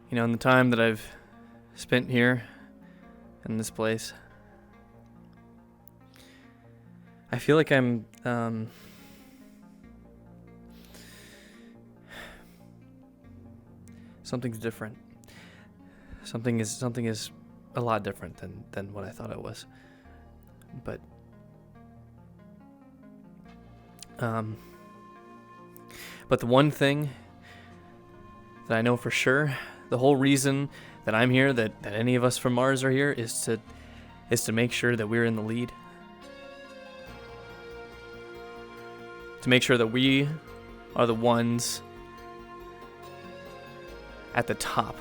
You know, in the time that I've spent here in this place, I feel like I'm something's different. Something is a lot different than what I thought it was. But the one thing that I know for sure, the whole reason that I'm here, that any of us from Mars are here, is to make sure that we're in the lead. To make sure that we are the ones at the top.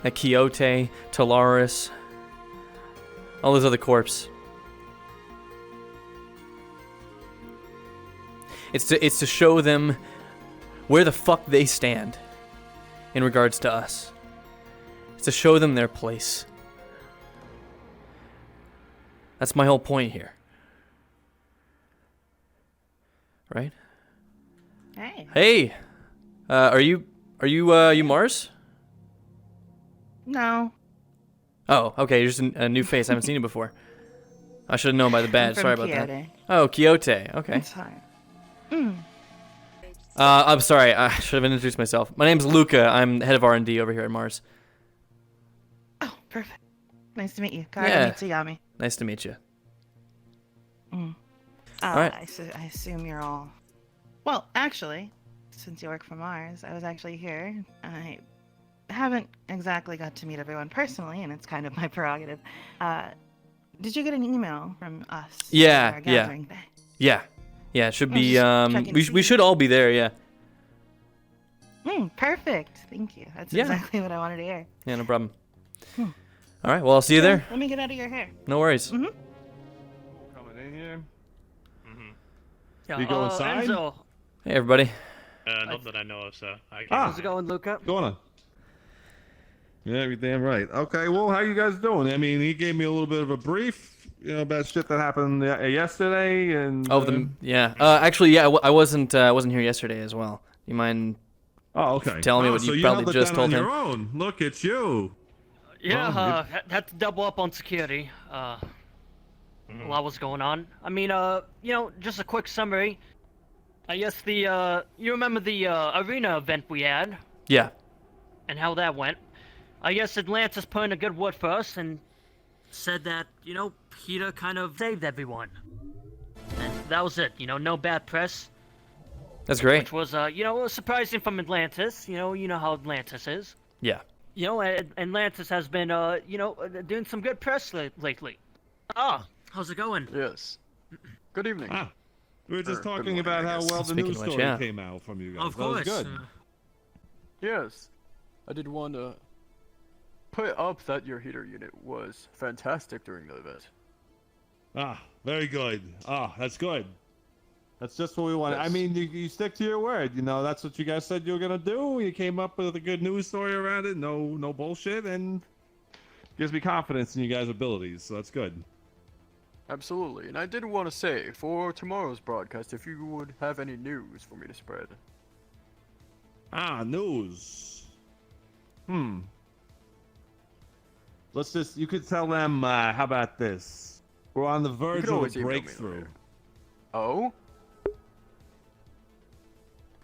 That Quixote, Callous, all those other corps. It's to show them where the fuck they stand in regards to us. It's to show them their place. That's my whole point here. Right? Hey. Hey. Are you Mars? No. Oh, okay. You're just a new face. I haven't seen you before. I should have known by the badge. Sorry about Quixote. that. Oh, Quixote. Okay. It's fine. I'm sorry. I should have introduced myself. My name's Luca. I'm head of R&D over here at Mars. Oh, perfect. Nice to meet you. Yeah. Mitsuyami. Nice to meet you. All right. I assume you're all... Well, actually, since you work for Mars, I was actually here. I haven't exactly got to meet everyone personally, and it's kind of my prerogative. Did you get an email from us? Yeah, for our gathering day? Yeah. Yeah, it should I be, was just checking to we see. should all be there, yeah. Perfect. Thank you. That's Yeah. exactly what I wanted to hear. Yeah, no problem. All right, well, I'll see you there. Let me get out of your hair. No worries. Mm-hmm. Coming in here. Yeah, You go inside? Enzo, Hey, everybody. Not that I know of, so I can't. Ah. how's it going, Luca? What's going on? Yeah, you're damn right. Okay, well, how you guys doing? I mean, he gave me a little bit of a brief, about shit that happened yesterday, and... Yeah. Actually, yeah, I wasn't here yesterday as well. You mind Oh, okay. telling me what so you you probably held it just down told on him? your own. Look at you. Yeah, Well, had to double up on security. A lot was going on. I mean, just a quick summary. I guess you remember the arena event we had Yeah. and how that went. I guess Atlantis put in a good word for us and said that, Peter kind of saved everyone. And that was it, no bad press. That's great. Which was, was surprising from Atlantis. You know how Atlantis is. Yeah. Atlantis has been, doing some good press lately. Ah, how's it going? Yes. Good evening. Ah, we were just Or good talking morning, about I how guess. well the Speaking news of which, story yeah. came out from you guys. Of That was course. good. Yes. I did want to put up that your heater unit was fantastic during the event. Ah, very good. Ah, that's good. That's just what we wanted. I Yes. mean, you stick to your word. That's what you guys said you were gonna do. You came up with a good news story around it. No bullshit, and gives me confidence in you guys' abilities. So that's good. Absolutely. And I did want to say, for tomorrow's broadcast, if you would have any news for me to spread. Ah, news. You could tell them, how about this? We're on the verge could of always a email me breakthrough. later. Oh?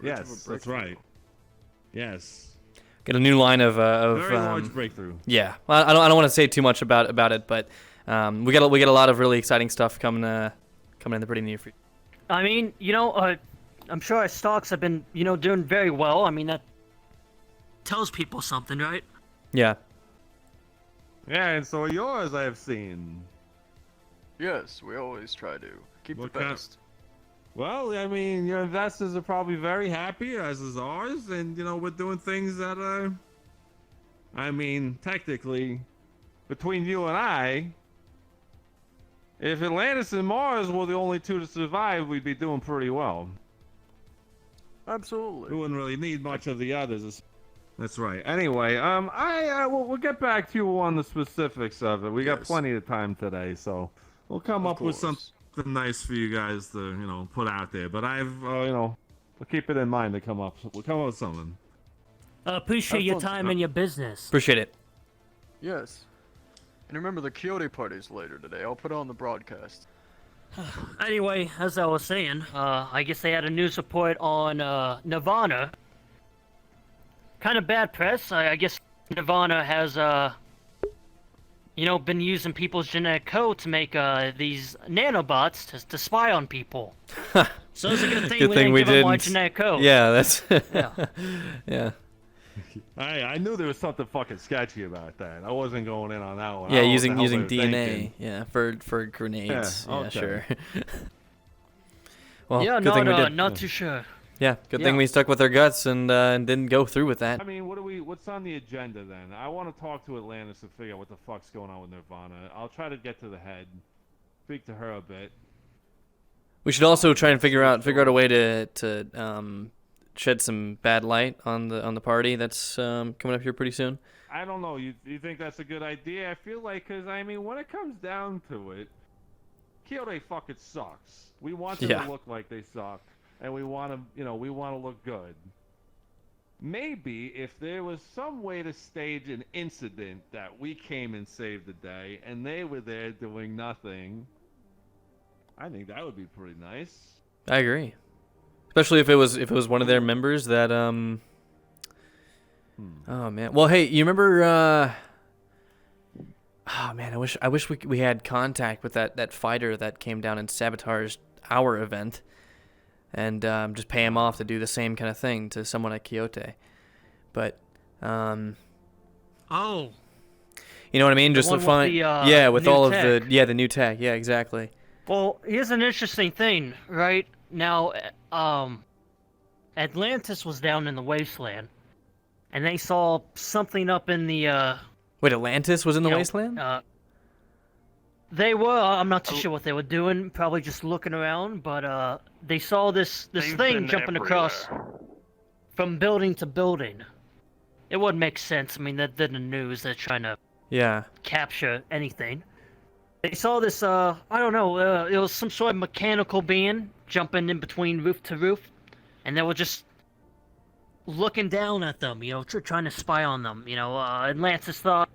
Verge of a Yes, that's breakthrough. right. Yes. Get a new line of Very large breakthrough. yeah. Well, I don't want to say too much about it, but we got a lot of really exciting stuff coming in the pretty near future. I mean, I'm sure our stocks have been, doing very well. I mean, that tells people something, right? Yeah. Yeah, and so are yours, I have seen. Yes, we always try to keep What the kind- best. Well, I mean, your investors are probably very happy, as is ours, and, we're doing things that are... I mean, technically, between you and I, if Atlantis and Mars were the only two to survive, we'd be doing pretty well. Absolutely. We wouldn't really need much of the others. That's right. Anyway, we'll get back to you on the specifics of it. We got Yes. plenty of time today, so we'll come Of up with course. something nice for you guys to, put out there. But we'll keep it in mind to come up. We'll come up with something. Appreciate Have your fun. time and your business. Appreciate it. Yes. And remember the Quixote party's later today. I'll put it on the broadcast. Anyway, as I was saying, I guess they had a news report on Nirvana. Kind of bad press. I guess Nirvana has, been using people's genetic code to make these nanobots to spy on people. So it's a good thing Good we thing didn't we give them our didn't. genetic code. Yeah, that's. Yeah. Yeah. I knew there was something fucking sketchy about that. I wasn't going in on that one. I Yeah, don't know what the using hell they were DNA. thinking. Yeah, for grenades. Yeah, Yeah, okay. sure. Well, Yeah, good thing we did. not too sure. Yeah, good thing Yeah. we stuck with our guts and didn't go through with that. I mean, what's on the agenda then? I want to talk to Atlantis to figure out what the fuck's going on with Nirvana. I'll try to get to the head, speak to her a bit. We should also try and figure out a way to shed some bad light on the party that's coming up here pretty soon. I don't know. You think that's a good idea? I feel like, because, I mean, when it comes down to it, Quixote fucking sucks. We want them Yeah. to look like they suck, and we want to look good. Maybe if there was some way to stage an incident that we came and saved the day, and they were there doing nothing, I think that would be pretty nice. I agree, especially if it was one of their members that Oh man. Well, hey, you remember? Oh man, I wish we had contact with that fighter that came down and sabotaged our event, and just pay him off to do the same kind of thing to someone at Quixote. But Oh, you know what I mean? The Just one to with find, the, yeah, with new all tech. of the the new tech. Yeah, exactly. well, here's an interesting thing, right? Now, Atlantis was down in the wasteland, and they saw something up in the Wait, Atlantis was in the you know, wasteland? they were. I'm not too sure what they were doing. Probably just looking around. But they saw this They've thing been jumping across from building to building. It wouldn't make sense. I mean, they're the news. They're trying to Yeah. capture anything. They saw this. I don't know. It was some sort of mechanical being jumping in between roof to roof, and they were just looking down at them. Trying to spy on them. Atlantis thought.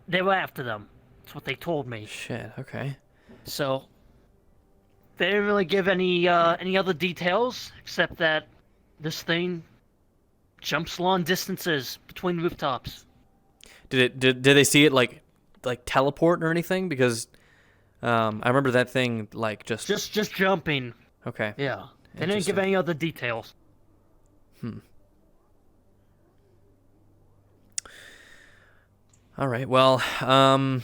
They were after them. That's what they told me. Shit. Okay. So they didn't really give any other details except that this thing jumps long distances between rooftops. Did they see it like teleport or anything? Because I remember that thing like just Just jumping. okay. Yeah. They didn't give Interesting. any other details. All right. Well, I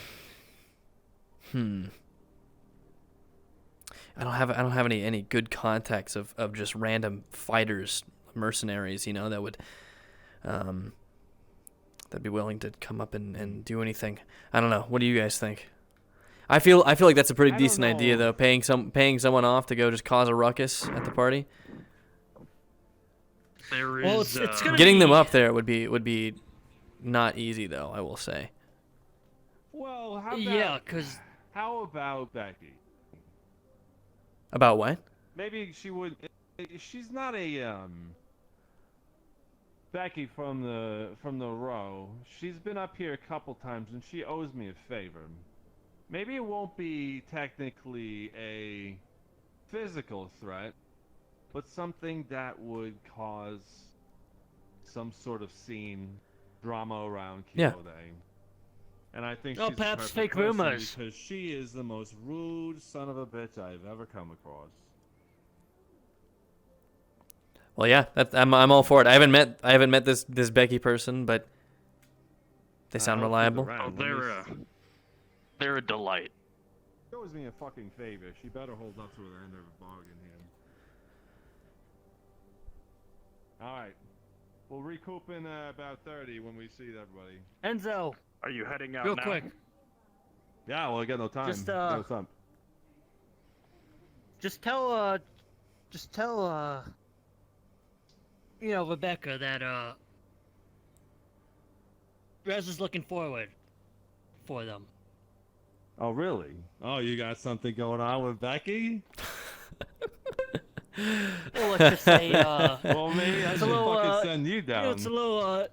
don't have any good contacts of just random fighters, mercenaries, that would that'd be willing to come up and do anything. I don't know. What do you guys think? I feel like that's a pretty I don't decent idea know. though. Paying someone off to go just cause a ruckus at the party. There is. Well, it's gonna Getting them be- up there would be not easy though. I will say. Well, how about, Yeah, because how about Becky? About what? Maybe she would. She's not a Becky from the row. She's been up here a couple times, and she owes me a favor. Maybe it won't be technically a physical threat, but something that would cause some sort of scene, drama around Yeah. Quixote. And I think Oh, she's perhaps the perfect fake person rumors. because she is the most rude son of a bitch I've ever come across. Well, yeah, I'm all for it. I haven't met this Becky person, but they sound I hope she's reliable. around. They're a delight. She owes me a fucking favor. She better hold up to her end of the bargain here. All right. We'll recoup in about 30 when we see everybody. Enzo, Are you heading out real now? quick, Yeah, well, I got no time. Just, Got no time. just tell Rebecca that Rez is looking forward for them. Oh, really? Oh, you got something going on with Becky? Well, let's just say, Well, maybe I It's should a little, fucking send you you down. know, it's a little,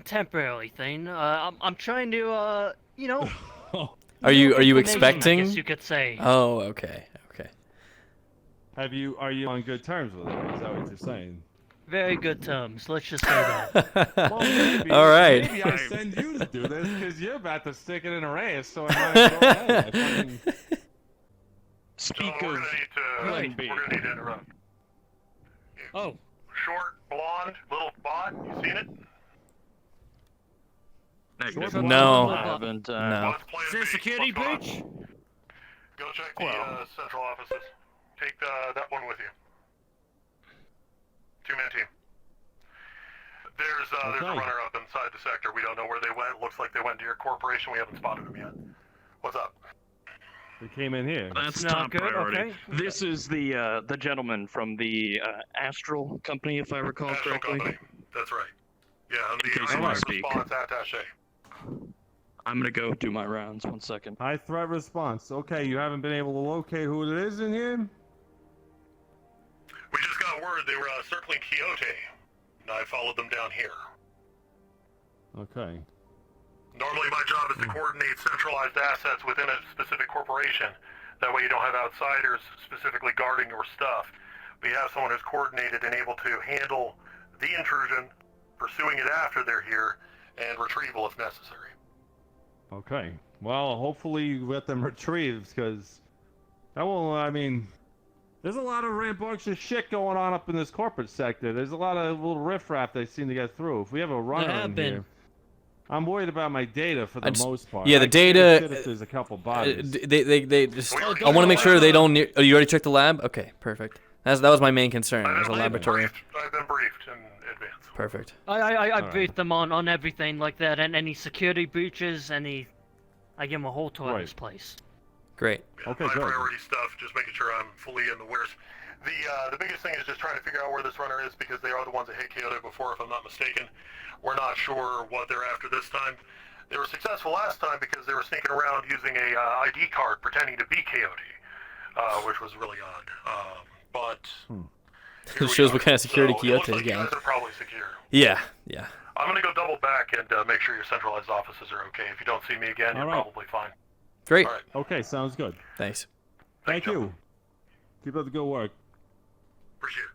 temporary thing. I'm trying to, you know, Are you information, expecting? I guess you could say. Oh, okay. Okay. Are you on good terms with her? Is that what you're saying? Very good terms. Let's just say that. Well, maybe. All right. Maybe I send you to do this because you're about to stick it in her ass. So I might go ahead. I fucking... Speak we're of gonna need to. plan B. We're gonna need to interrupt. Oh, Short, blonde, little bot. You seen it? Negative. Short No. I haven't. No. What's plan is there a B? security What's going on? breach? Go check the Well- central offices. Take that one with you. Two-man team. There's a Okay. runner up inside the sector. We don't know where they went. Looks like they went to your corporation. We haven't spotted them yet. What's up? We came in here. That's Not top good, priority. okay. This is the gentleman from the Astral company, if I recall National correctly. Company. That's right. Yeah, I'm In case the you wanna Iraq speak. response attaché. I'm gonna go do my rounds. 1 second. High threat response. Okay, you haven't been able to locate who it is in here? We just got word they were circling Quixote, and I followed them down here. Okay. Normally my job is to coordinate centralized assets within a specific corporation. That way you don't have outsiders specifically guarding your stuff. We have someone who's coordinated and able to handle the intrusion, pursuing it after they're here, and retrieval if necessary. Okay. Well, hopefully you get them retrieved, because that will, I mean, there's a lot of rambunctious shit going on up in this corporate sector. There's a lot of little riffraff they seem to get through. If we have a runner have in been. here, I'm worried about my data for the most part. yeah, the I give a data- shit if there's a couple bodies. They just. We I already want to did make the sure they lab. don't. Oh, you already checked the lab? Okay, perfect. That was my main concern. I've Was the been laboratory. I've been briefed in advance. Perfect. I Alright. briefed them on everything like that, and any security breaches, I give them a whole tour of Right. this place. Great. Yeah, Okay, high good. priority stuff, just making sure I'm fully in the wares. The biggest thing is just trying to figure out where this runner is because they are the ones that hit Quixote before, if I'm not mistaken. We're not sure what they're after this time. They were successful last time because they were sneaking around using a ID card pretending to be Quixote, which was really odd. But here It we shows are. what kind of security So, it looks Quixote like you got. guys are probably secure. Yeah. Yeah. I'm gonna go double back and make sure your centralized offices are okay. If you don't see me again, you're All right. probably fine. Great. All right. Okay, sounds good. Thanks. Thank Thanks, you. Keep up the good work. Appreciate it.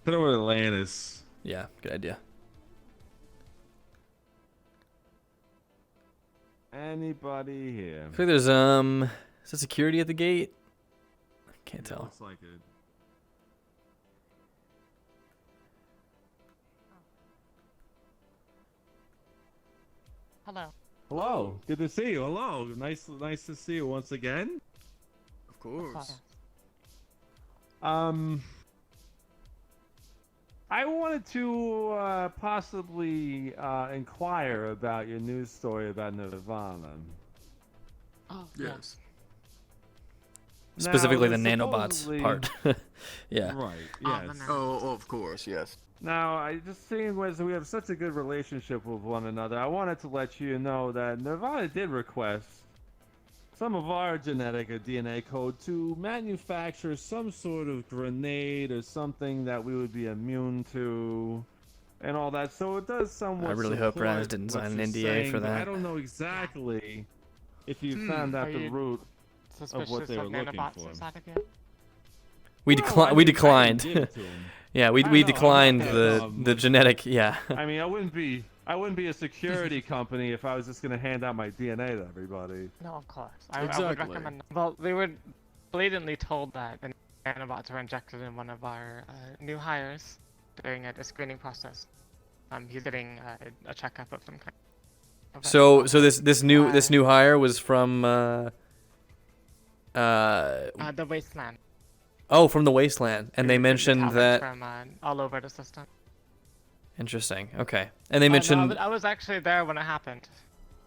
Put over to Atlantis. Yeah. Good idea. Anybody here? I feel like there's is there security at the gate? I can't tell. Looks like it. Hello. Hello. Good to see you. Hello. Nice to see you once again. Of course. I wanted to possibly inquire about your news story about Nirvana. Oh, Yes. Specifically the there's nanobots supposedly- part. Yeah. Right. Oh, Yes. the Oh, of course. Yes. Now, I just seeing as we have such a good relationship with one another, I wanted to let you know that Nirvana did request some of our genetic or DNA code to manufacture some sort of grenade or something that we would be immune to, and all that. So it does somewhat. I really hope support Raz didn't what sign an you're NDA saying, for but I that. don't know exactly if you found out Are the you root Suspicious what they were looking nanobots for. inside of you? We Well, declined. I We mean, I declined. didn't give it to 'em. Yeah. I We know, declined I'm the not that the dumb. genetic. Yeah. I mean, I wouldn't be a security company if I was just gonna hand out my DNA to everybody. No, of course. I would Exactly. recommend. Well, we were blatantly told that the nanobots were injected in one of our new hires during the screening process. He's getting a checkup of some kind. of So that. this new hire was from The wasteland. oh, from the wasteland, and they We received mentioned tablets that. from all over the system. Interesting. Okay. And they No, mentioned I was actually there when it happened.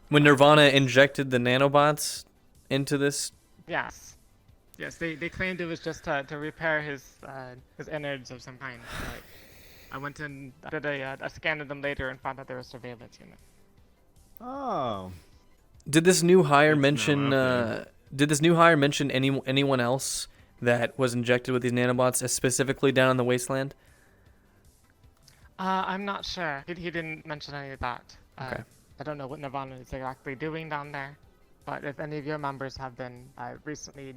when Nirvana injected the nanobots into this. Yes. Yes, they claimed it was just to repair his innards of some kind. But I went and did a scan of them later and found out they were surveillance unit. Oh. Did this new hire It's now mention? out there. Did this new hire mention anyone else that was injected with these nanobots, specifically down in the wasteland? I'm not sure. He didn't mention any of that. Okay. I don't know what Nirvana is exactly doing down there, but if any of your members have been recently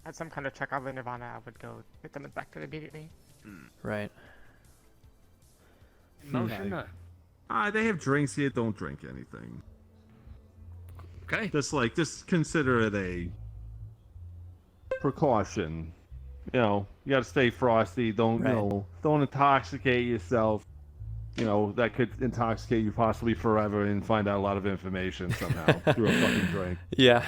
had some kind of check out of Nirvana, I would go get them infected immediately. Right. Motion. They have drinks here. Don't drink anything. Okay. Just consider it a precaution. You know, you gotta stay frosty. Don't Right. don't intoxicate yourself. You know, that could intoxicate you possibly forever and find out a lot of information somehow through a fucking drink. Yeah.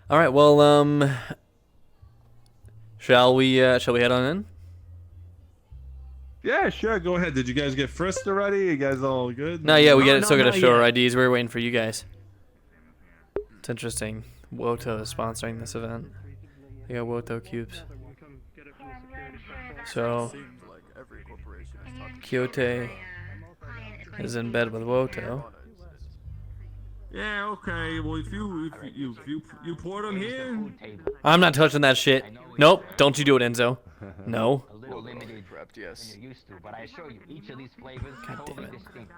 All right. Well, shall we head on in? Yeah, sure. Go ahead. Did you guys get frisked already? You guys all good? No, yeah, we No, still got to not show our yet. IDs. We're waiting for you guys. It's interesting. Woto is sponsoring this event. They got Woto cubes. So, Seems like every corporation is talking Quixote is in bed with Woto. Yeah. Okay. Well, if you poured them here. I'm not touching that shit. Nope. Don't you do it, Enzo. No. A little limited prepped, than yes. you're used to, but I assure you, each of these flavors is God totally damn it. distinct.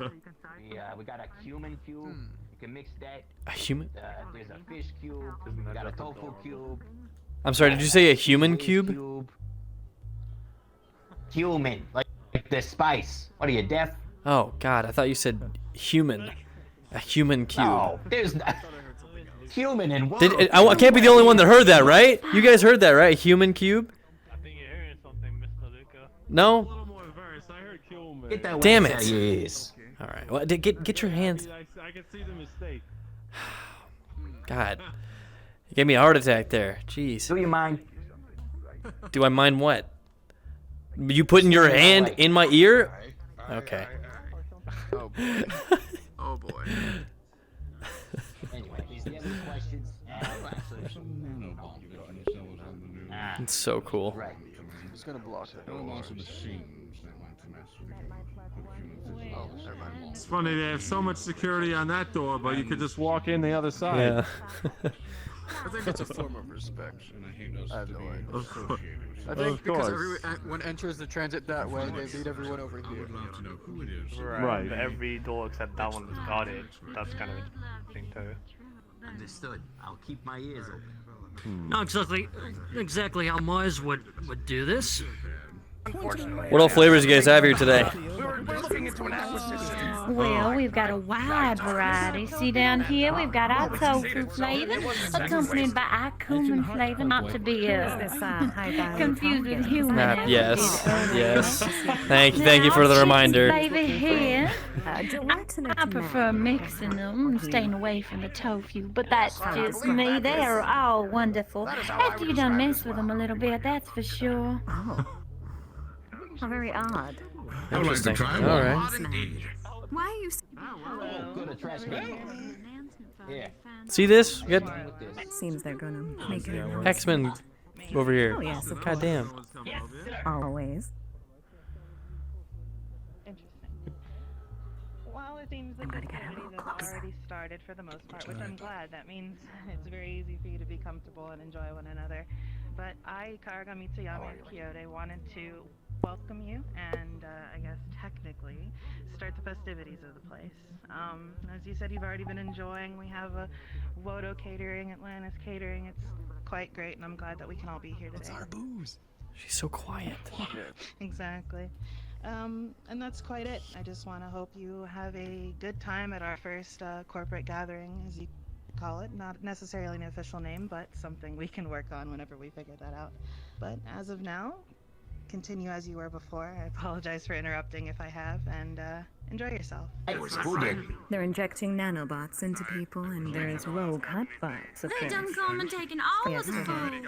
We got a human cube. You can mix that. A human? There's a fish cube. We got a tofu cube. I'm sorry, did you say a human cube? Human, like the spice. What are you, deaf? Oh, God, I thought you said human. A human cube. No, there's not. Human and what? I can't be the only one that heard that, right? You guys heard that, right? A human cube? I think you're hearing something, Mr. Luca. No? More verse. I heard kill man. Get that Damn wax it. out of your ears. All right. Well, get your hands. I can see the mistake. God. You gave me a heart attack there. Jeez. Do you mind? Do I mind what? You putting your hand in my ear? Okay. Oh boy. Oh boy. Anyway, is there any questions? It's so cool. Right. I'm just gonna block it. It's funny they have so much security on that door, but you could just walk in the other side. Yeah. I think it's a form of respect. I have no idea. Of course. I think Of because course. everyone enters the transit that way, they lead everyone over here. Right. But every door except that one is guarded. That's kind of interesting too. Understood. I'll keep my ears open. Not exactly how Mars would do this. What all flavors you guys have here today? We're looking into an acquisition. Well, we've got a wide variety. See down here, we've got our tofu flavor, accompanied by our cumin flavor, not to be confused with human. Yes. Yes. Thank you for the reminder. Flavor here. I prefer mixing them, staying away from the tofu, but that's just me. They are all wonderful. After you done mess with them a little bit, that's for sure. How very odd. Interesting. All right. Why are you? Oh, good, a trash can. Yeah. See this? You got Seems they're gonna make it. X-Men over here. Oh yes, of God damn. Always. Interesting. Well, it seems that the activities have already started for the most part, which I'm glad. That means it's very easy for you to be comfortable and enjoy one another. But I, Karaga Mitsuyama of Quixote, wanted to welcome you and, I guess, technically, start the festivities of the place. As you said, you've already been enjoying. We have a Wodo catering, Atlantis catering. It's quite great, and I'm glad that we can all be here today. She's so quiet. Exactly. And that's quite it. I just want to hope you have a good time at our first corporate gathering, as you call it. Not necessarily an official name, but something we can work on whenever we figure that out. But as of now, continue as you were before. I apologize for interrupting if I have, and enjoy yourself. They're injecting nanobots into people, and there's rogue hot bots, of They course. done come and taken all of the Yesterday.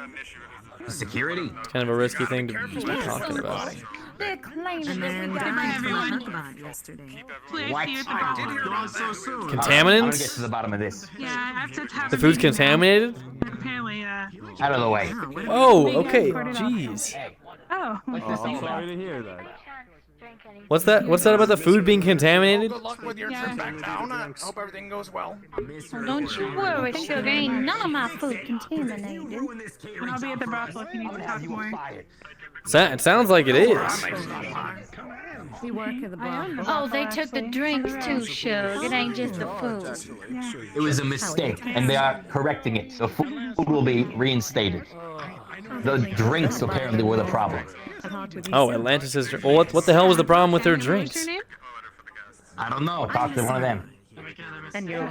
food. Security? It's kind of a risky thing to be talking about. They're claiming A man that died from a we hot got bot yesterday. What? Gone so soon. I'm gonna get Contaminants? to the bottom of this. The food's contaminated? Out of the way. Oh, okay. Jeez. Hey, Oh. what's this all I'm about? sorry to hear that. What's that? What's that about the food being contaminated? Good luck with your trip back down. I hope everything goes well. Well, don't you worry, sugar. Ain't none of my food contaminated. I'll be at the brothel if you need to talk more. It sounds like it is. We work at the bar. Oh, they took the drinks too, Suge. It ain't just the food. It was a mistake, and they are correcting it. The food will be reinstated. The drinks apparently were the problem. Oh, Atlantis is. Well, what the hell was the problem with their drinks? I don't know. Talk to one of them. And you.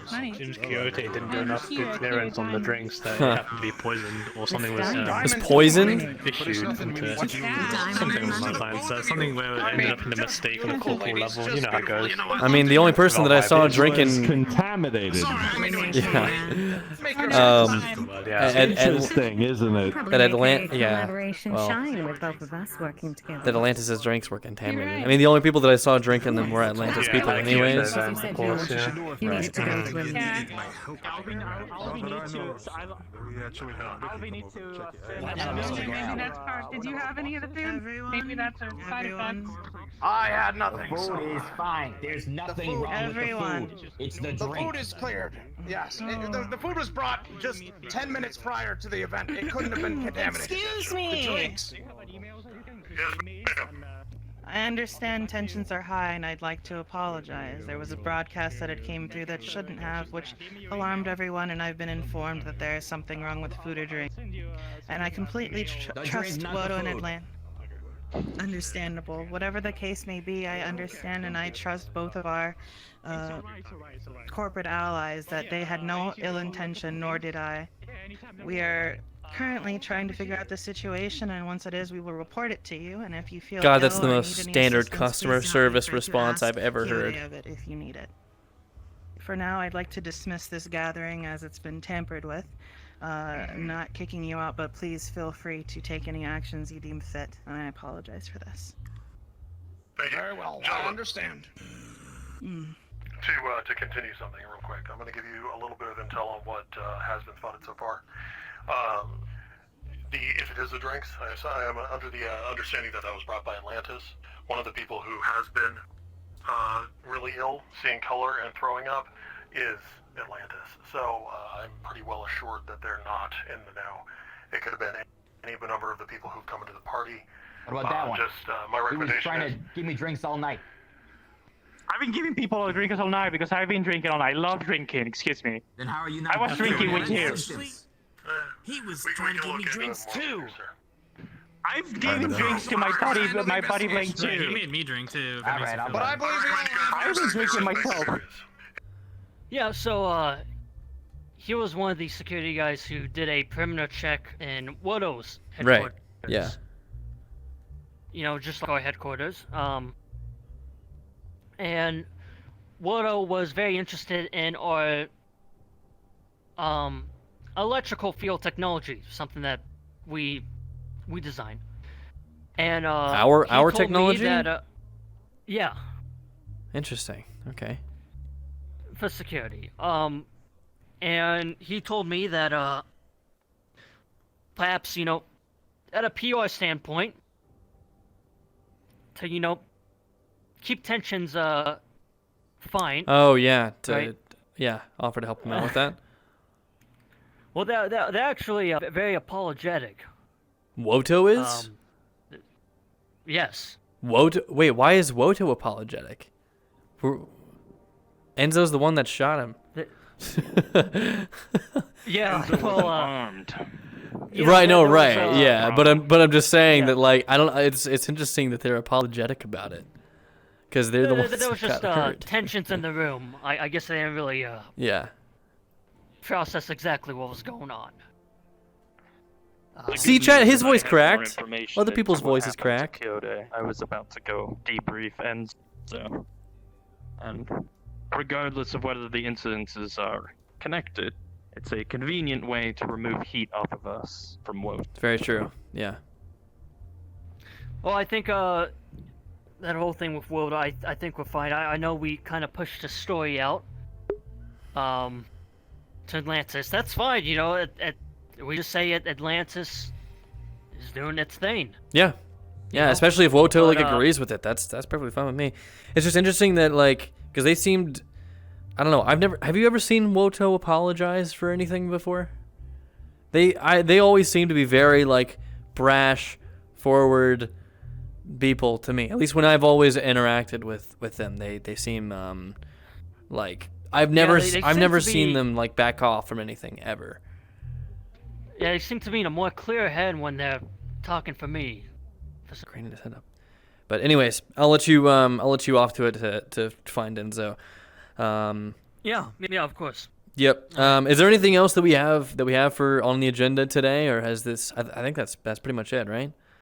Seems Quixote didn't do enough good clearance on the drinks that it happened to be poisoned, or something was poisoned? issued into something along those lines. Something where it ended up in a mistake on a corporal level. You know how it goes. I mean, the only person that I saw drinking contaminated. Yeah. Interesting, isn't it? That Atlantis, Shine with both of us working together. that Atlantis' drinks were contaminated. I mean, the only people that I saw drinking them were Atlantis people, anyways. Of course, you needed to go to him. Did you have any of the food? Maybe that's a side effect. I had nothing. The food is fine. There's nothing wrong with the food. It's the The drink. food is cleared. Yes. The food was brought just 10 minutes prior to the event. It couldn't have been contaminated. Excuse me. The drinks. I understand tensions are high, and I'd like to apologize. There was a broadcast that had came through that shouldn't have, which alarmed everyone, and I've been informed that there is something wrong with food or drink. And I completely trust Wodo and Atlanta. Understandable. Whatever the case may be, I understand and I trust both of our corporate allies that they had no ill intention, nor did I. We are currently trying to figure out the situation, and once it is, we will report it to you. And if you feel God, that's ill the or most need any standard assistance, customer please don't service hesitate to response ask I've ever Keely heard. of it if you need it. For now, I'd like to dismiss this gathering as it's been tampered with. I'm not kicking you out, but please feel free to take any actions you deem fit, and I apologize for this. Very well. I understand. To continue something real quick, I'm going to give you a little bit of intel on what has been spotted so far. If it is the drinks, I am under the understanding that was brought by Atlantis. One of the people who has been really ill, seeing color and throwing up, is Atlantis. So I'm pretty well assured that they're not in the know. It could have been any number of the people who've come into the party. What about that one? My He was recommendation trying is... to give me drinks all night. I've been giving people drinks all night because I've been drinking all night. I love drinking, excuse me. Then how are you not? I was drinking with you. He was trying to give me drinks too. I've given drinks to my buddy playing too. He made me drink too. All right, But I believe I've been drinking myself. Yeah, so, he was one of the security guys who did a perimeter check in Wodo's headquarters. Right, yeah. You know, just like our headquarters. And Wodo was very interested in our, electrical field technology, something that we design. And, Our he told me technology? that, yeah. Interesting. Okay. For security. And he told me that, perhaps, you know, at a PR standpoint, to, you know, keep tensions, fine. Oh, yeah. Right? Yeah, offer to help him out with that. Well, they're actually very apologetic. Woto is? Yes. Woto. Wait, why is Woto apologetic? Enzo's the one that shot him. Yeah. Well, armed. Right. No. Right. Yeah. But I'm just saying that, like, I don't. It's interesting that they're apologetic about it, because they're the ones There was that just got hurt. tensions in the room. I guess they didn't really Yeah. process exactly what was going on. See, chat. His voice More cracked. information Other people's into what voices happened to cracked. Quixote. I was about to go debrief Enzo. And regardless of whether the incidences are connected, it's a convenient way to remove heat off of us from Wodo. It's very true. Yeah. Well, I think that whole thing with Wodo, I think we're fine. I know we kind of pushed the story out to Atlantis. That's fine, you know. We just say Atlantis is doing its thing. Yeah. Yeah, especially if Woto like agrees with it. That's perfectly fine with me. It's just interesting that like because they seemed, I don't know. Have you ever seen Woto apologize for anything before? They always seem to be very like brash, forward people to me. At least when I've always interacted with them, they seem like I've never seen them like back off from anything ever. Yeah, they seem to be in a more clear head when they're talking for me. Craning his head up. But anyways, I'll let you off to it to find Enzo. Yeah, of course. Yep. Is there anything else that we have for on the agenda today, or has this? I think that's pretty much it, right?